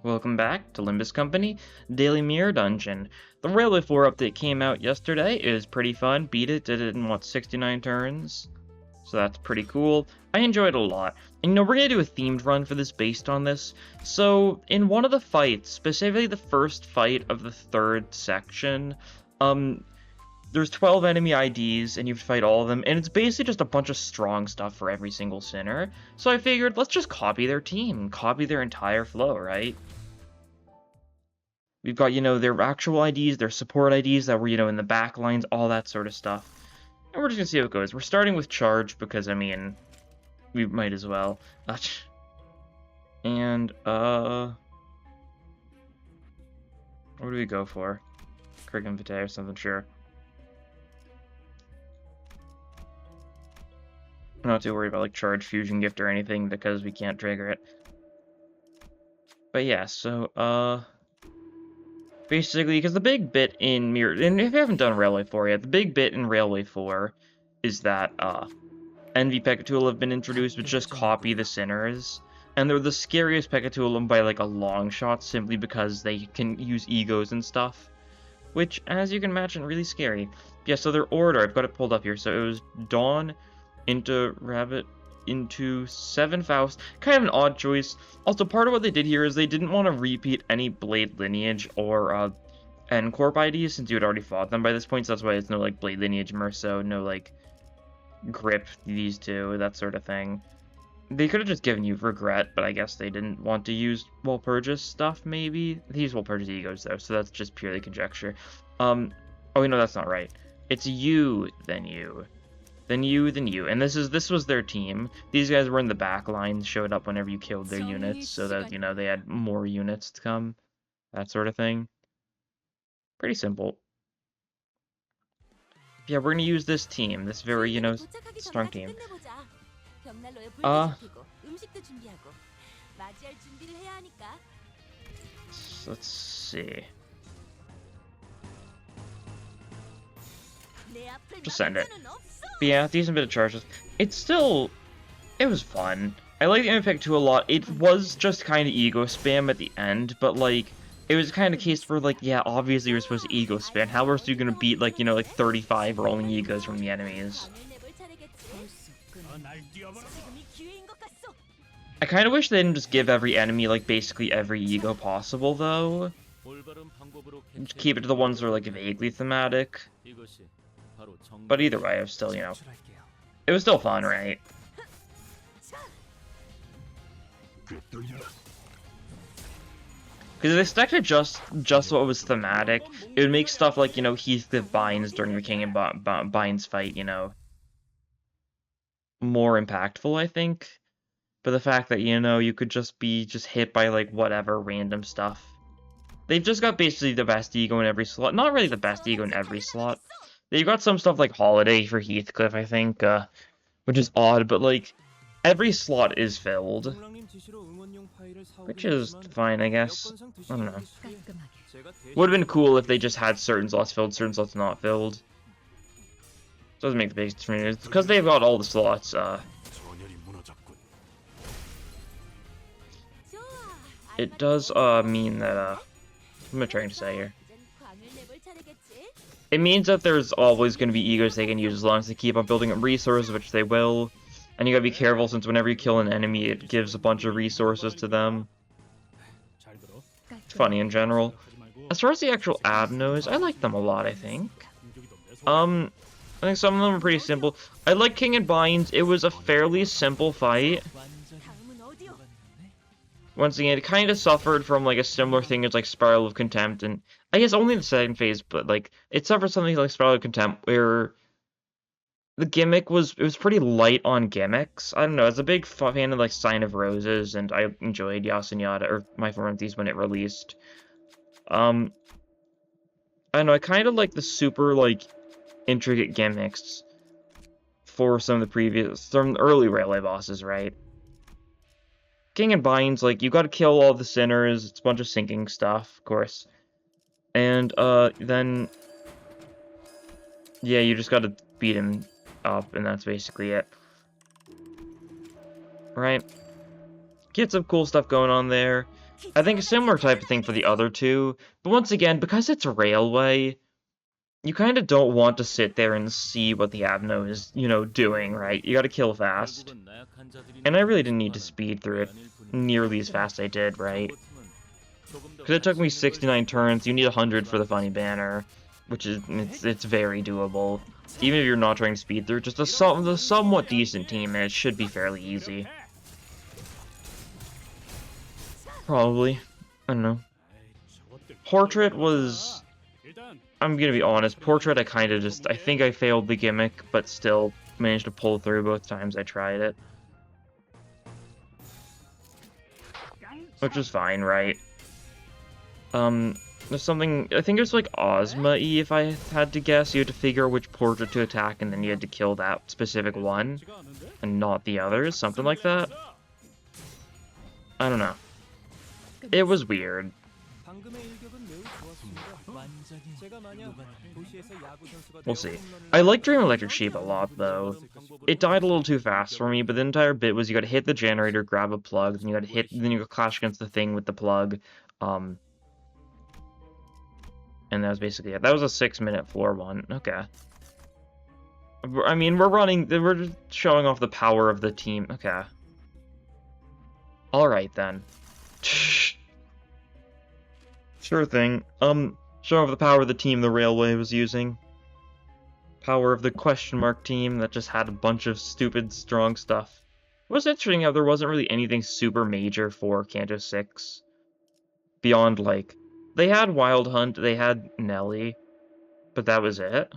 Welcome back to Limbus Company Daily Mirror Dungeon. The Railway 4 update came out yesterday. It was pretty fun. Beat it, did it in, 69 turns? So that's pretty cool. I enjoyed it a lot. And we're going to do a themed run for this based on this. So, in one of the fights, specifically the first fight of the third section, there's 12 enemy IDs, and you have to fight all of them, and it's basically just a bunch of strong stuff for every single sinner. So I figured, let's just copy their team, copy their entire flow, right? We've got, their actual IDs, their support IDs that were, in the back lines, all that sort of stuff. And we're just gonna see how it goes. We're starting with charge because, we might as well. And, what do we go for? Curriculum vitae or something, sure. I'm not too worried about, charge fusion gift or anything because we can't trigger it. But yeah, so, basically, because the big bit in Mirror, and if you haven't done Railway 4 yet, the big bit in Railway 4 is that, Envy Pekatool have been introduced, which just copy the Sinners. And they're the scariest Pekatool by, a long shot, simply because they can use egos and stuff. Which, as you can imagine, really scary. Yeah, so their order, I've got it pulled up here. So it was Dawn, into Rabbit, into 7 Faust. Kind of an odd choice. Also, part of what they did here is they didn't want to repeat any Blade Lineage or N-Corp IDs since you had already fought them by this point, so that's why it's no, Blade Lineage Merso, no, Grip, these two, that sort of thing. They could have just given you Regret, but I guess they didn't want to use Walpurgis stuff, maybe? They use Walpurgis Egos, though, so that's just purely conjecture. Oh, no, that's not right. It's you, then you. Then you, then you. And this was their team. These guys were in the back line, showed up whenever you killed their units, so that, they had more units to come. That sort of thing. Pretty simple. Yeah, we're gonna use this team, this very, strong team. Let's see. Just send it. But yeah, decent bit of charges. It was fun. I like the Impact 2 a lot. It was just kind of ego spam at the end, but it was kind of a case where yeah, obviously you're supposed to ego spam. How else are you gonna beat 35 rolling egos from the enemies? I kind of wish they didn't just give every enemy basically every ego possible though. Just keep it to the ones that are vaguely thematic. But either way, it was still, it was still fun, right? Because if they stuck to just what was thematic, it would make stuff like, Heathcliff binds during the King and binds fight, more impactful, I think. But the fact that, you could just be hit by, whatever random stuff. They've just got basically the best ego in every slot. Not really the best ego in every slot. They've got some stuff like Holiday for Heathcliff, I think, which is odd, but, every slot is filled. Which is fine, I guess. I don't know. Would have been cool if they just had certain slots filled, certain slots not filled. Doesn't make the biggest difference. It's because they've got all the slots, it does, mean that, what am I trying to say here? It means that there's always going to be egos they can use as long as they keep on building up resources, which they will. And you gotta be careful since whenever you kill an enemy, it gives a bunch of resources to them. It's funny in general. As far as the actual Abnos, I like them a lot, I think. I think some of them are pretty simple. I like King and Binds. It was a fairly simple fight. Once again, it kind of suffered from a similar thing as Spiral of Contempt, and I guess only in the second phase, but it suffered something like Spiral of Contempt where the gimmick was pretty light on gimmicks. I don't know, I was a big fan of Sign of Roses, and I enjoyed Yasunyata or My Forenthese when it released. I don't know, I kind of like the super intricate gimmicks for some of the early Railway bosses, right? King and Binds, you gotta kill all the sinners, it's a bunch of sinking stuff, of course. And, then, yeah, you just gotta beat him up, and that's basically it. Right? Get some cool stuff going on there. I think a similar type of thing for the other two, but once again, because it's a railway, you kind of don't want to sit there and see what the Avno is, doing, right? You gotta kill fast. And I really didn't need to speed through it nearly as fast as I did, right? Because it took me 69 turns, you need 100 for the funny banner, which is, it's very doable. Even if you're not trying to speed through, just a somewhat decent team, and it should be fairly easy. Probably. I don't know. Portrait was... I'm gonna be honest, Portrait I think I failed the gimmick, but still managed to pull through both times I tried it. Which is fine, right? There's something, I think it's like Ozma-y if I had to guess. You had to figure out which Portrait to attack, and then you had to kill that specific one, and not the others, something like that. I don't know. It was weird. We'll see. I like Dream Electric Sheep a lot, though. It died a little too fast for me, but the entire bit was you gotta hit the generator, grab a plug, then you gotta clash against the thing with the plug. And that was basically it. That was a 6-minute floor one. Okay. I mean, we're just showing off the power of the team. Okay. Alright, then. Sure thing. Show off the power of the team the railway was using. Power of the question mark team that just had a bunch of stupid, strong stuff. It was interesting how there wasn't really anything super major for Kanto 6. Beyond, like, they had Wild Hunt, they had Nelly, but that was it.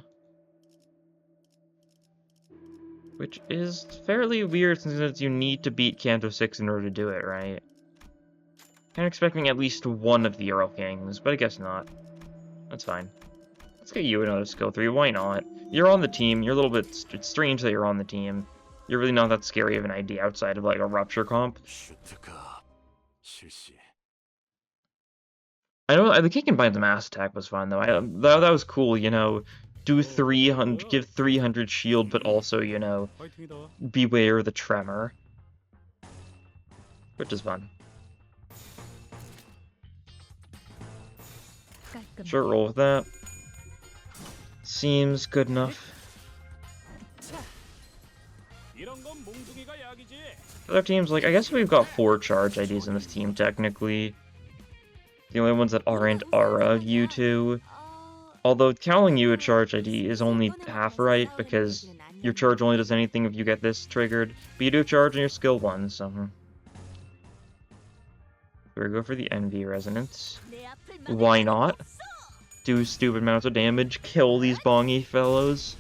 Which is fairly weird since you need to beat Kanto 6 in order to do it, right? I'm expecting at least one of the Earl Kings, but I guess not. That's fine. Let's get you another skill 3, why not? You're on the team, you're a little bit... It's strange that you're on the team. You're really not that scary of an idea outside of, like, a Rupture comp. I know, the Kick and Bind the Mass Attack was fun, though. That was cool, do 300, give 300 shield, but also, beware the Tremor. Which is fun. Sure, roll with that. Seems good enough. Other teams, like, I guess we've got 4 charge IDs in this team, technically. The only ones that aren't are you two. Although, counting you a charge ID is only half right, because your charge only does anything if you get this triggered. But you do charge on your skill 1, so... We're go for the Envy Resonance. Why not? Do stupid amounts of damage, kill these bongy fellows.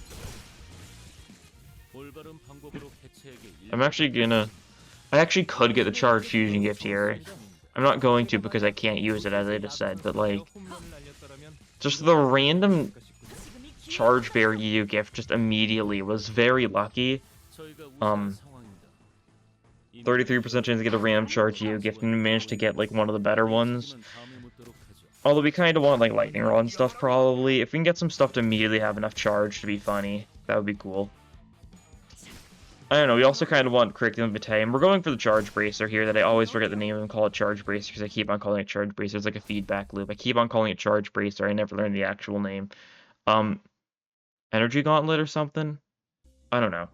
I actually could get the charge fusion gift here. I'm not going to because I can't use it, as I just said, but like... Just the random charge bear EU gift just immediately was very lucky. 33% chance to get a random charge EU gift and managed to get like one of the better ones. Although we kind of want like lightning rod and stuff probably. If we can get some stuff to immediately have enough charge to be funny, that would be cool. I don't know, we also kind of want Curriculum Vitae, and we're going for the Charge Bracer here that I always forget the name of and call it Charge Bracer because I keep on calling it Charge Bracer. It's like a feedback loop. I keep on calling it Charge Bracer. I never learn the actual name. Energy Gauntlet or something? I don't know.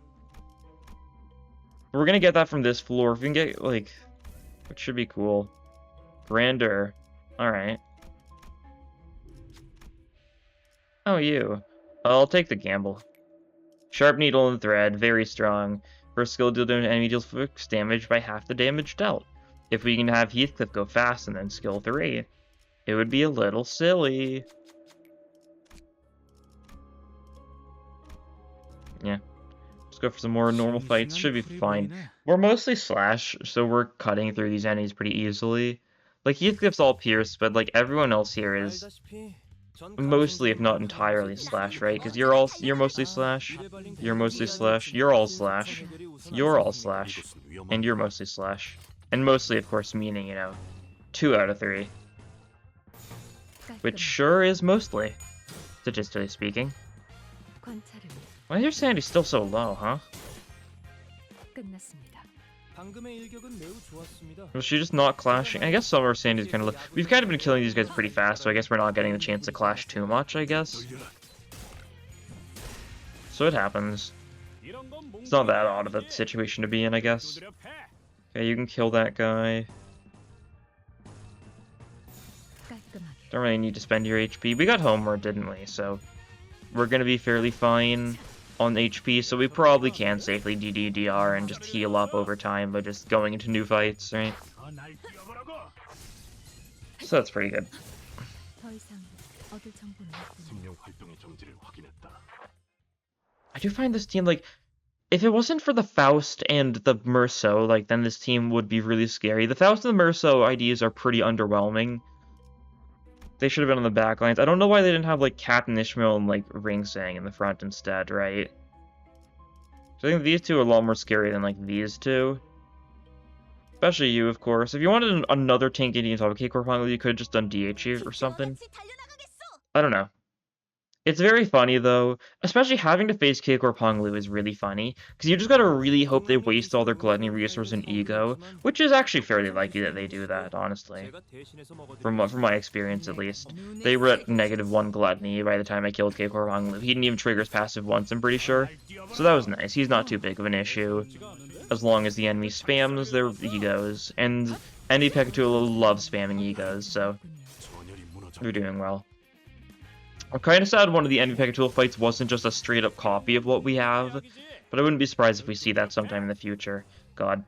We're gonna get that from this floor. If we can get, like... Which should be cool. Grandeur. Alright. Oh, you. I'll take the gamble. Sharp Needle and Thread, very strong. First skill deal to an enemy deals fixed damage by half the damage dealt. If we can have Heathcliff go fast and then skill 3, it would be a little silly. Yeah. Let's go for some more normal fights. Should be fine. We're mostly slash, so we're cutting through these enemies pretty easily. Like, Heathcliff's all pierced, but like everyone else here is mostly, if not entirely, slash, right? Because you're mostly slash, you're mostly slash, you're all slash, you're all slash, and you're mostly slash. And mostly, of course, meaning, 2 out of 3. Which sure is mostly, statistically speaking. Why is your sanity still so low, huh? Was she just not clashing? I guess Summer Sandy's kind of... We've kind of been killing these guys pretty fast, so I guess we're not getting the chance to clash too much, I guess. So it happens. It's not that odd of a situation to be in, I guess. Okay, you can kill that guy. Don't really need to spend your HP. We got Homeward, didn't we? So we're gonna be fairly fine on HP, so we probably can safely DDDR and just heal up over time by just going into new fights, right? So that's pretty good. I do find this team, like, if it wasn't for the Faust and the Merceau, like, then this team would be really scary. The Faust and the Merceau IDs are pretty underwhelming. They should have been on the back lines. I don't know why they didn't have, like, Captain Ishmael and, like, Ringsang in the front instead, right? So I think these two are a lot more scary than, like, these two. Especially you, of course. If you wanted another tank Indian top of K-Corp, you could have just done DH or something. I don't know. It's very funny, though. Especially having to face K-Corp Honglu is really funny. Because you just gotta really hope they waste all their Gluttony resource and Ego. Which is actually fairly likely that they do that, honestly. From my experience, at least. They were at -1 Gluttony by the time I killed K-Corp Honglu. He didn't even trigger his passive once, I'm pretty sure. So that was nice. He's not too big of an issue. As long as the enemy spams their Egos. And enemy Pekatula loves spamming Egos, so... They're doing well. I'm kind of sad one of the enemy Pekatula fights wasn't just a straight-up copy of what we have, but I wouldn't be surprised if we see that sometime in the future. God.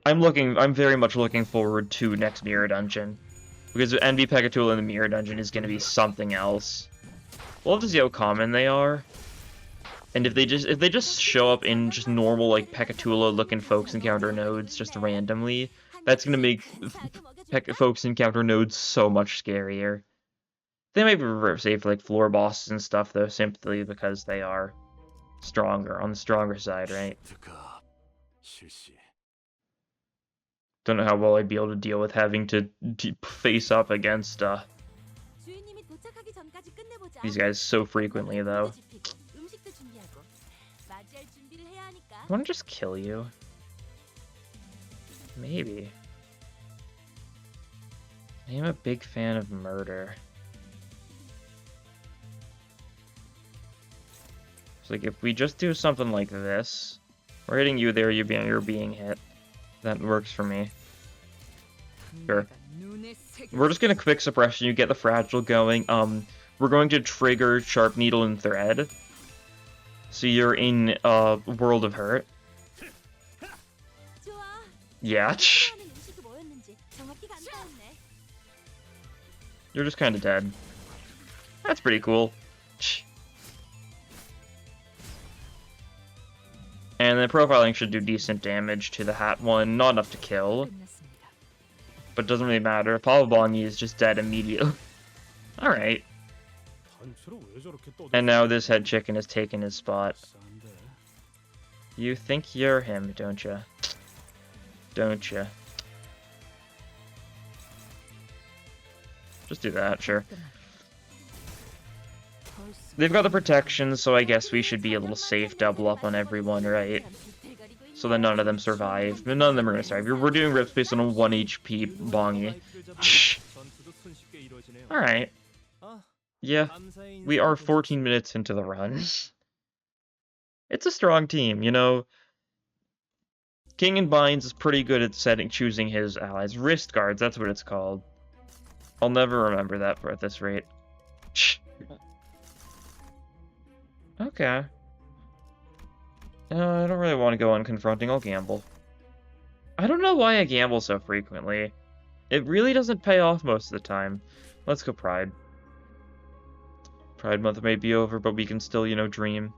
I'm very much looking forward to next Mirror Dungeon, because enemy Pekatula in the Mirror Dungeon is going to be something else. We'll have to see how common they are, and if they just show up in just normal, like, Pekatula-looking folks encounter nodes just randomly, that's going to make folks encounter nodes so much scarier. They might be safe for, like, floor bosses and stuff, though, simply because they are stronger, on the stronger side, right? Don't know how well I'd be able to deal with having to face up against, these guys so frequently, though. I want to just kill you. Maybe. I am a big fan of murder. So, like, if we just do something like this, we're hitting you there, you're being hit. That works for me. Sure. We're just gonna quick suppression you, get the fragile going. We're going to trigger Sharp Needle and Thread. So you're in World of Hurt. Yeah. You're just kind of dead. That's pretty cool. And the profiling should do decent damage to the hat one. Not enough to kill. But it doesn't really matter. Pavabonyi is just dead immediately. Alright. And now this head chicken has taken his spot. You think you're him, don't you? Don't you? Just do that, sure. They've got the protection, so I guess we should be a little safe, double up on everyone, right? So that none of them survive. None of them are gonna survive. We're doing rips based on a 1 HP Bongi. Alright. Yeah, we are 14 minutes into the run. It's a strong team, you know. King and Binds is pretty good at choosing his allies. Wrist guards, that's what it's called. I'll never remember that at this rate. Okay. I don't really want to go on confronting. I'll gamble. I don't know why I gamble so frequently. It really doesn't pay off most of the time. Let's go Pride. Pride Month may be over, but we can still, you know, dream.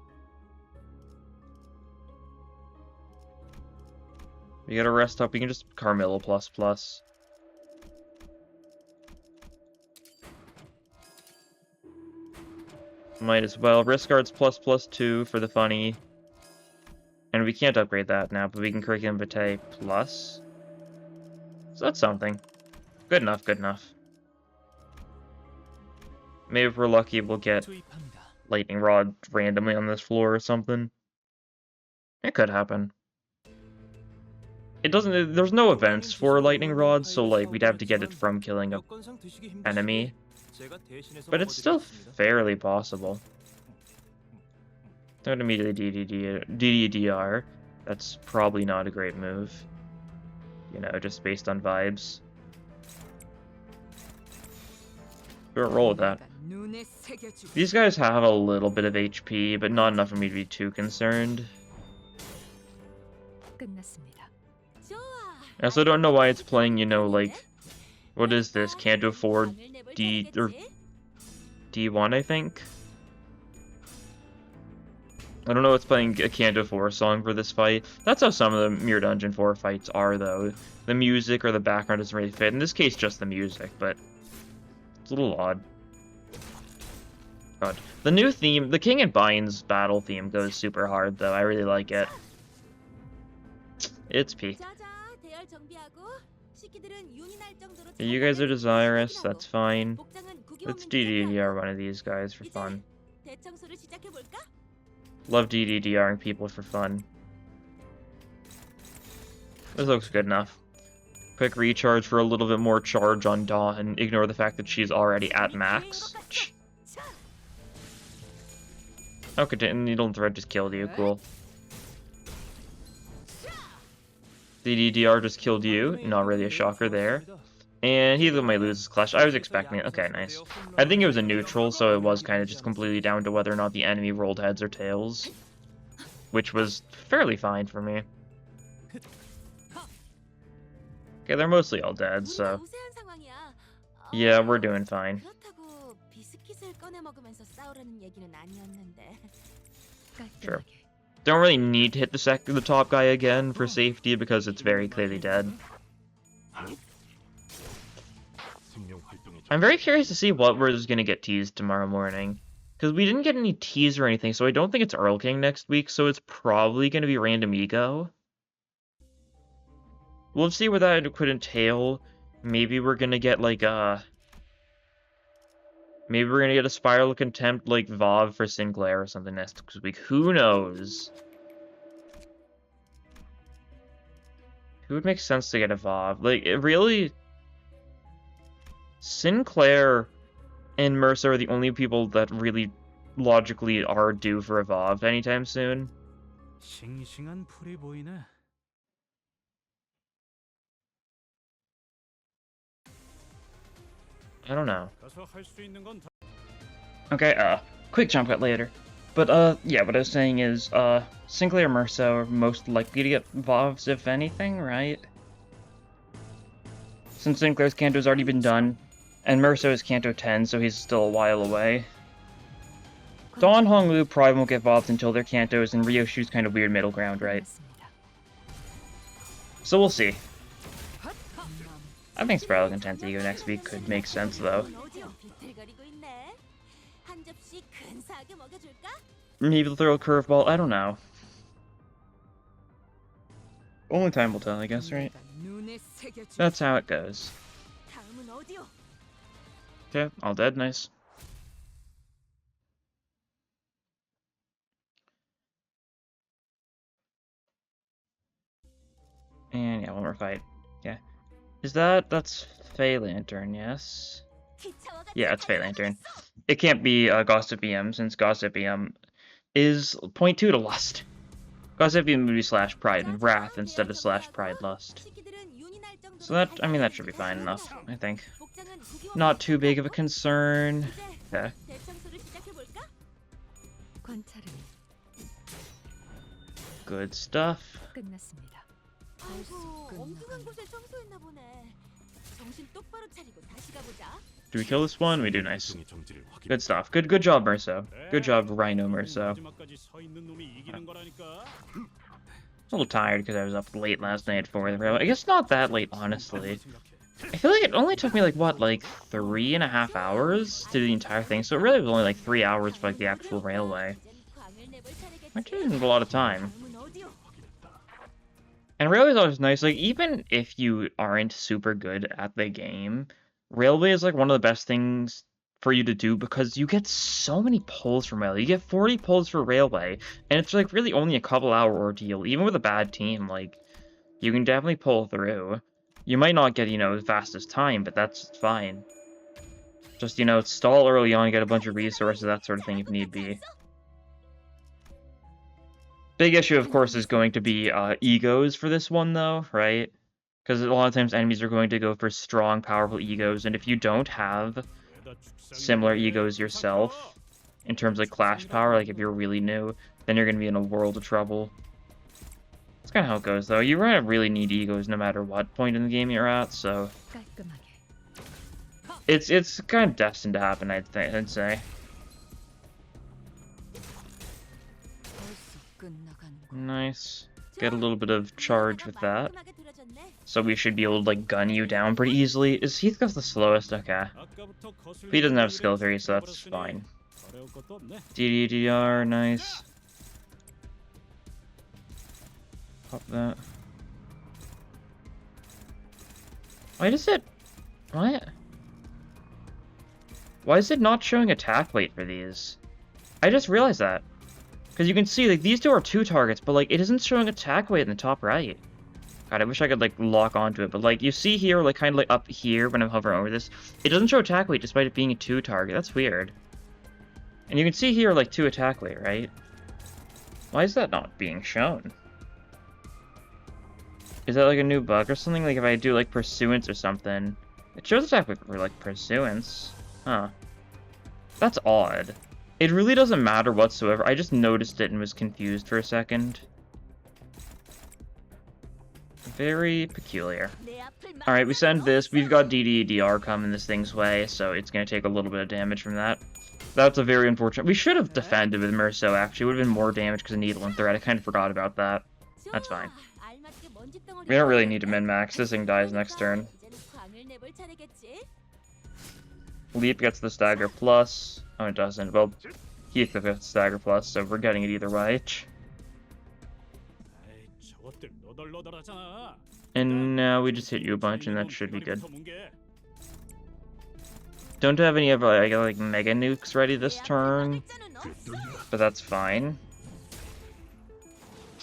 We gotta rest up. We can just Carmilla ++. Might as well. Risk guards ++2 for the funny. And we can't upgrade that now, but we can Curriculum Vitae plus. So that's something. Good enough, good enough. Maybe if we're lucky, we'll get Lightning Rod randomly on this floor or something. It could happen. it doesn't. There's no events for lightning rods, so like we'd have to get it from killing a enemy. But it's still fairly possible. Don't immediately DDDR. That's probably not a great move. You know, just based on vibes. We'll roll with that. These guys have a little bit of HP, but not enough for me to be too concerned. I also don't know why it's playing, you know, like, what is this? Can't afford D or D1, I think. I don't know. It's playing a Canto 4 song for this fight. That's how some of the Mirror Dungeon 4 fights are, though. The music or the background doesn't really fit. In this case, just the music, but it's a little odd. God. The new theme, the King and Bine's battle theme goes super hard, though. I really like it. It's peak. You guys are desirous, that's fine. Let's DDDR one of these guys for fun. Love DDDRing people for fun. This looks good enough. Quick recharge for a little bit more charge on Dawn. Ignore the fact that she's already at max. Okay, Needle and Thread just killed you. Cool. DDDR just killed you. Not really a shocker there. And he might lose his Clash. I was expecting it. Okay, nice. I think it was a neutral, so it was kind of just completely down to whether or not the enemy rolled heads or tails. Which was fairly fine for me. Okay, they're mostly all dead, so... yeah, we're doing fine. Sure. Don't really need to hit the top guy again for safety because it's very clearly dead. I'm very curious to see what we're just gonna get teased tomorrow morning. Because we didn't get any tease or anything, so I don't think it's Earl King next week, so it's probably gonna be Random Ego. We'll see what that could entail. Maybe we're gonna get like maybe we're gonna get a Spiral of Contempt like Vav for Sinclair or something next week. Who knows? Who would make sense to get a Vav? Like, it really... Sinclair and Mercer are the only people that really logically are due for a Vav anytime soon. I don't know. Okay, quick jump cut later. But, yeah, what I was saying is, Sinclair and Mercer are most likely to get Vavs, if anything, right? Since Sinclair's Canto's already been done, and Mercer is Canto 10, so he's still a while away. Dawn Honglu probably won't get Vavs until their Cantos, and Ryoshu's kind of weird middle ground, right? So we'll see. I think Spiral Content Ego next week could make sense, though. Maybe they'll throw a curveball, I don't know. Only time will tell, I guess, right? That's how it goes. Okay, all dead, nice. And yeah, one more fight. Yeah. That's Fey Lantern, yes? Yeah, it's Fey Lantern. It can't be Gossip BM, since Gossip BM is 0.2 to Lust. Gossip BM would be slash Pride and Wrath instead of slash Pride Lust. So that, I mean, that should be fine enough, I think. Not too big of a concern. Okay. Good stuff. Do we kill this one? We do, nice. Good stuff. Good job, Merso. Good job, Rhino Merso. A little tired because I was up late last night for the railway. I guess not that late, honestly. I feel like it only took me like, what, like 3.5 hours to do the entire thing, so it really was only like 3 hours for like the actual railway. Which isn't a lot of time. And Railway is always nice, like, even if you aren't super good at the game, Railway is like one of the best things for you to do because you get so many pulls from Railway. You get 40 pulls for Railway, and it's like really only a couple hour ordeal, even with a bad team. Like, You can definitely pull through. You might not get, the fastest time, but that's fine. Just, stall early on, get a bunch of resources, that sort of thing if need be. Big issue, of course, is going to be egos for this one, though, right? Because a lot of times enemies are going to go for strong, powerful egos, and if you don't have similar egos yourself, in terms of clash power, like if you're really new, then you're going to be in a world of trouble. That's kind of how it goes, though. You're going to really need egos no matter what point in the game you're at, so... It's kind of destined to happen, I'd say. Nice. Get a little bit of charge with that. So we should be able to, like, gun you down pretty easily. Is Heathcliff the slowest? Okay. He doesn't have skill 3, so that's fine. DDDR, nice. Pop that. Why does it... What? Why is it not showing attack weight for these? I just realized that. Because you can see, like, these two are 2 targets, but, like, it isn't showing attack weight in the top right. God, I wish I could, like, lock onto it, but, like, you see here, like, kind of, like, up here when I'm hovering over this, it doesn't show attack weight despite it being a 2 target. That's weird. And you can see here, like, 2 attack weight, right? Why is that not being shown? Is that, like, a new bug or something? Like, if I do, like, pursuance or something, it shows attack weight for, like, pursuance. Huh. That's odd. It really doesn't matter whatsoever. I just noticed it and was confused for a second. Very peculiar. Alright, we send this. We've got DDDR coming this thing's way, so it's going to take a little bit of damage from that. That's a very unfortunate... We should have defended with Merceau, actually. It would have been more damage because of Needle and Thread. I kind of forgot about that. That's fine. We don't really need to min-max. This thing dies next turn. Leap gets the stagger plus. Oh, it doesn't. Well, Heathcliff gets stagger plus, so we're getting it either way. And now we just hit you a bunch, and that should be good. Don't have any of like mega nukes ready this turn, but that's fine.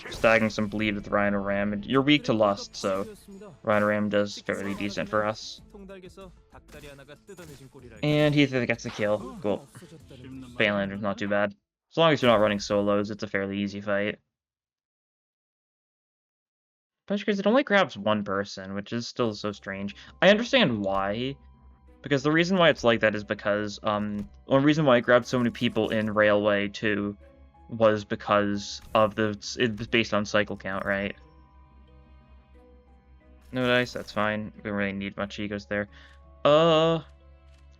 Stagging some bleed with Rhino Ram. You're weak to Lust, so Rhino Ram does fairly decent for us. And Heathcliff gets the kill. Cool. Banelander's not too bad. As long as you're not running solos, it's a fairly easy fight. Especially because it only grabs one person, which is still so strange. I understand why, because the reason why it's like that is because, one reason why it grabbed so many people in Railway 2 was because of it was based on cycle count, right? No dice, that's fine. We don't really need much egos there. What are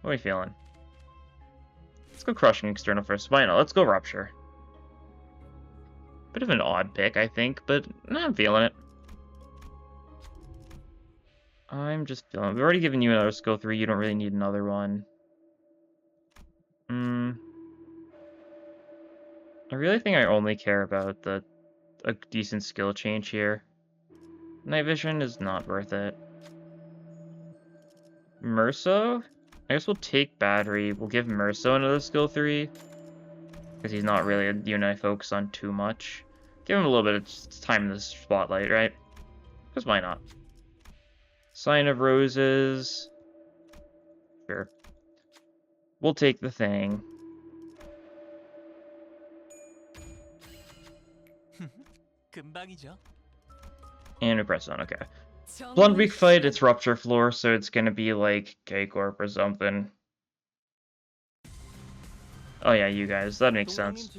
we feeling? Let's go Crushing External first. Why not? Let's go Rupture. Bit of an odd pick, I think, but I'm feeling it. I'm just feeling it. We've already given you another skill 3. You don't really need another one. I really think I only care about a decent skill change here. Night Vision is not worth it. Merceau? I guess we'll take Battery. We'll give Merceau another skill 3. Because he's not really a unit I focus on too much. Give him a little bit of time in the spotlight, right? Because why not? Sign of Roses. Sure. We'll take the thing. And we press on, okay. Blunt Weak fight, it's Rupture Floor, so it's gonna be like K-Corp or something. Oh yeah, you guys, that makes sense.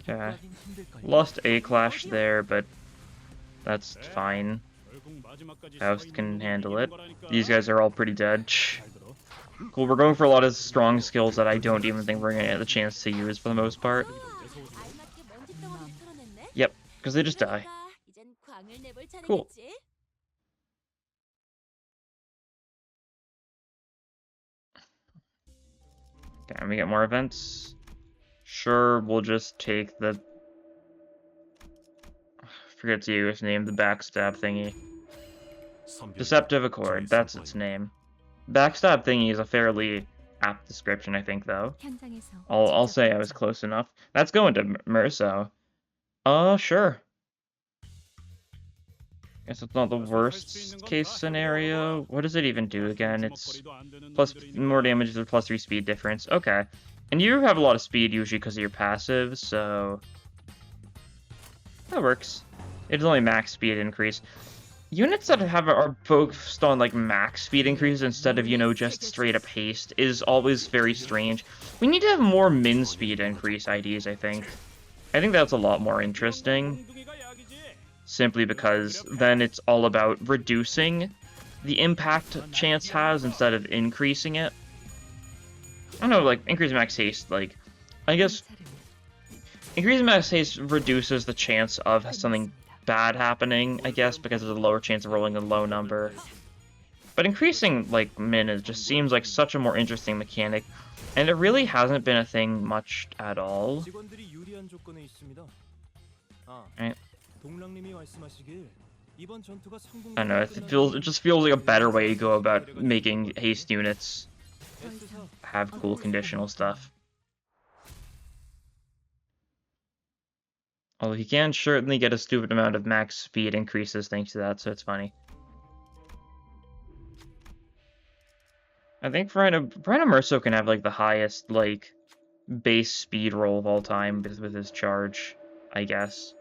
Yeah. Lost a clash there, but that's fine. Faust can handle it. These guys are all pretty dead. Cool, we're going for a lot of strong skills that I don't even think we're gonna get the chance to use for the most part. Yep, because they just die. Cool. Can we get more events? Sure, we'll just take the... I forget to use name, the backstab thingy. Deceptive Accord, that's its name. Backstab thingy is a fairly apt description, I think, though. I'll say I was close enough. That's going to Merso. Sure. Guess it's not the worst case scenario. What does it even do again? It's plus more damage with plus 3 speed difference. Okay. And you have a lot of speed usually because of your passive, so that works. It's only max speed increase. Units that are focused on like max speed increases instead of, you know, just straight up haste is always very strange. We need to have more min speed increase IDs, I think. I think that's a lot more interesting. Simply because then it's all about reducing the impact chance has instead of increasing it. I don't know, like, increasing max haste, like, I guess increasing max haste reduces the chance of something bad happening, I guess, because there's a lower chance of rolling a low number. But increasing, like, min just seems like such a more interesting mechanic, and it really hasn't been a thing much at all. Right. I don't know, it just feels like a better way to go about making haste units have cool conditional stuff. Although he can certainly get a stupid amount of max speed increases thanks to that, so it's funny. I think Brian Merso can have like the highest like base speed roll of all time with his charge, I guess.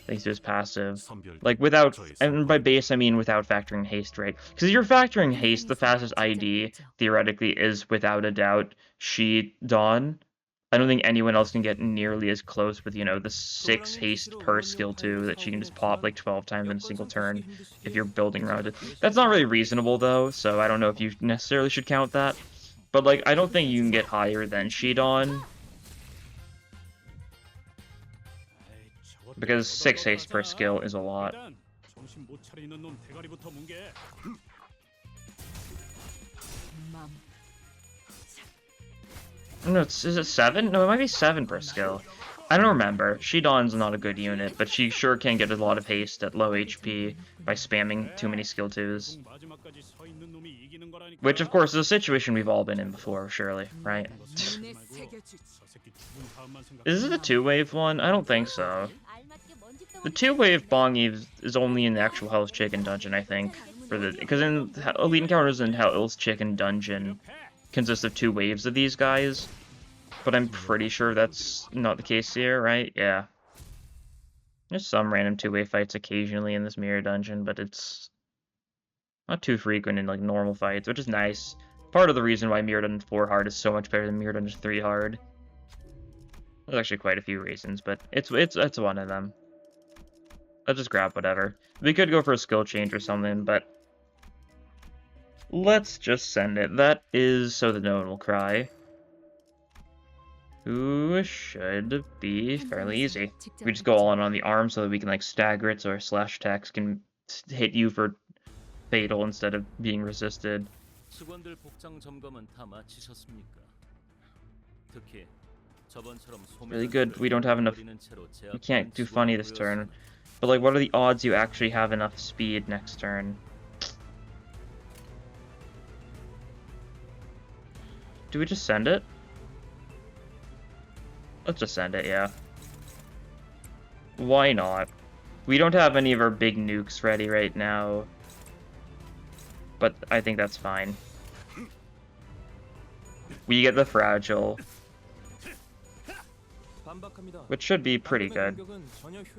Thanks to his passive. Like without, and by base I mean without factoring haste, right? Because if you're factoring haste, the fastest ID theoretically is without a doubt She Dawn. I don't think anyone else can get nearly as close with, you know, the 6 haste per skill 2 that she can just pop like 12 times in a single turn if you're building around it. That's not really reasonable though, so I don't know if you necessarily should count that. But like, I don't think you can get higher than She Dawn. Because 6 haste per skill is a lot. No, is it 7? No, it might be 7 per skill. I don't remember. She Dawn's not a good unit, but she sure can get a lot of haste at low HP by spamming too many skill 2s. Which, of course, is a situation we've all been in before, surely, right? Is it a 2-wave one? I don't think so. The 2-wave Bong Eve is only in the actual Hell's Chicken dungeon, I think. Because in Elite Encounters in Hell's Chicken dungeon consists of 2 waves of these guys. But I'm pretty sure that's not the case here, right? Yeah. There's some random 2-wave fights occasionally in this mirror dungeon, but it's not too frequent in like normal fights, which is nice. Part of the reason why Mirror Dungeon 4 hard is so much better than Mirror Dungeon 3 hard. There's actually quite a few reasons, but it's one of them. Let's just grab whatever. We could go for a skill change or something, but let's just send it. That is so that no one will cry. Who should be fairly easy. We just go all in on the arm so that we can like stagger it so our slash attacks can hit you for fatal instead of being resisted. Really good. We don't have enough. We can't do funny this turn. But like, what are the odds you actually have enough speed next turn? Do we just send it? Let's just send it, yeah. Why not? We don't have any of our big nukes ready right now. But I think that's fine. We get the fragile, which should be pretty good.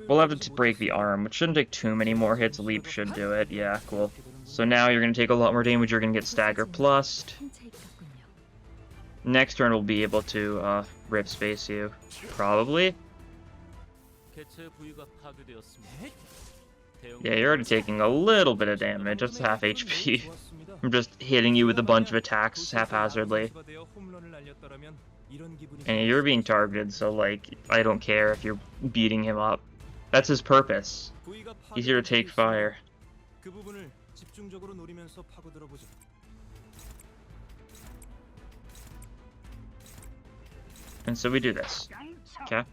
We'll have to break the arm, which shouldn't take too many more hits. Leap should do it. Yeah, cool. So now you're going to take a lot more damage. You're going to get stagger plussed. Next turn we'll be able to rip space you. Probably. Yeah, you're already taking a little bit of damage. That's half HP. I'm just hitting you with a bunch of attacks haphazardly. And you're being targeted, so like, I don't care if you're beating him up. That's his purpose. He's here to take fire. And so we do this. Okay.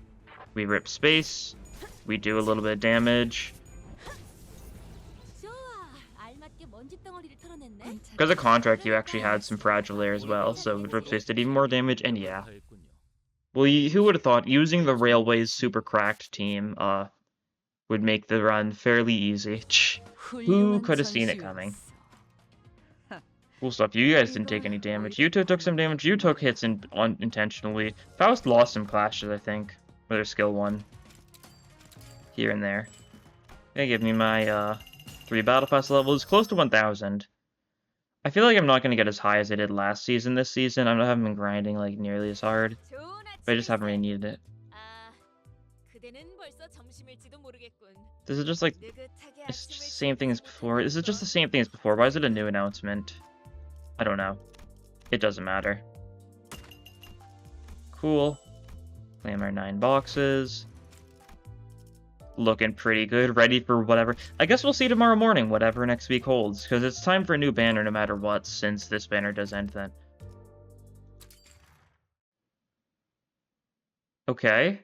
We rip space. We do a little bit of damage. Because of contract, you actually had some fragile there as well, so Rip Space did even more damage, and yeah. Well, who would have thought using the Railways super cracked team, would make the run fairly easy. Who could have seen it coming? Cool stuff. You guys didn't take any damage. Yuto took some damage. You took hits unintentionally. Faust lost some clashes, I think. With their skill 1. Here and there. They give me my 3 battle pass levels. Close to 1,000. I feel like I'm not going to get as high as I did last season this season. I haven't been grinding like nearly as hard. But I just haven't really needed it. This is just like... It's just the same thing as before. This is just the same thing as before. Why is it a new announcement? I don't know. It doesn't matter. Cool. Claim our 9 boxes. Looking pretty good. Ready for whatever. I guess we'll see tomorrow morning, whatever next week holds. Because it's time for a new banner no matter what, since this banner does end then. Okay.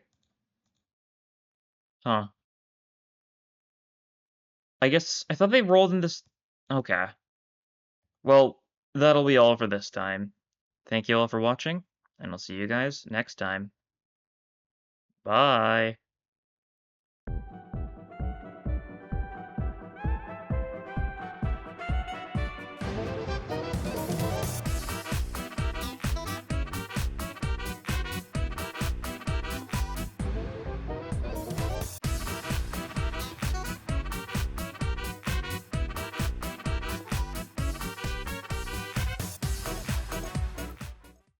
Huh. I guess... I thought they rolled in this... Okay. Well, that'll be all for this time. Thank you all for watching, and I'll see you guys next time. Bye!